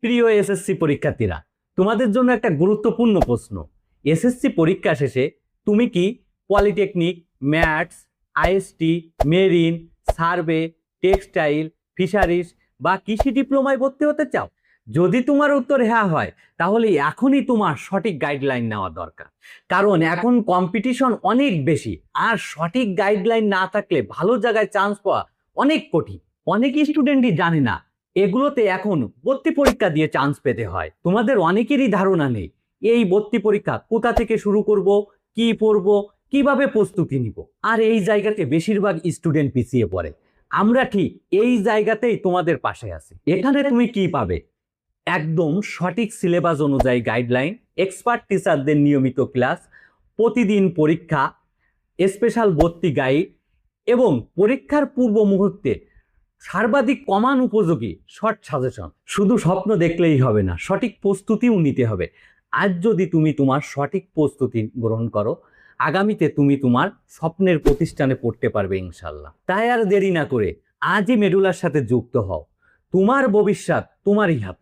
প্রিয় এসএসসি পরীক্ষার্থীরা, তোমাদের জন্য একটা গুরুত্বপূর্ণ প্রশ্ন। এসএসসি পরীক্ষা শেষে তুমি কি polytechnic, maths, IST, marine, survey, textile, fisheries বা কৃষি ডিপ্লোমায় ভর্তি হতে চাও? যদি তোমার উত্তর হ্যাঁ হয়, তাহলে এখনই তোমার সঠিক গাইডলাইন নেওয়া দরকার। কারণ এখন কম্পিটিশন অনেক বেশি, আর সঠিক গাইডলাইন না থাকলে ভালো জায়গায় চান্স পাওয়া অনেক কঠিন। অনেক স্টুডেন্টই জানে না এগুলোতে এখন ভর্তি পরীক্ষা দিয়ে চান্স পেতে হয়। তোমাদের অনেকেরই ধারণা নেই এই ভর্তি পরীক্ষা কোথা থেকে শুরু করব, কি পড়ব, কিভাবে প্রস্তুতি নিব। আর এই জায়গাতে বেশিরভাগ স্টুডেন্ট পিছিয়ে পড়ে। আমরা ঠিক এই জায়গাতেই তোমাদের পাশে আছি। এখানে তুমি কি পাবে? একদম সঠিক সিলেবাস অনুযায়ী গাইডলাইন, এক্সপার্ট টিচারদের নিয়মিত ক্লাস, প্রতিদিন পরীক্ষা, স্পেশাল ভর্তি গাইড এবং পরীক্ষার পূর্ব মুহূর্তে সর্বাধিক কমান উপযোগী শর্ট সাজেশন। শুধু স্বপ্ন দেখলেই হবে না, সঠিক প্রস্তুতিও নিতে হবে। আজ যদি তুমি তোমার সঠিক প্রস্তুতি গ্রহণ করো, আগামীতে তুমি তোমার স্বপ্নের প্রতিষ্ঠানে পড়তে পারবে ইনশাল্লাহ। তাই আর দেরি না করে আজই মেডুলার সাথে যুক্ত হও। তোমার ভবিষ্যৎ তোমারই হাতে।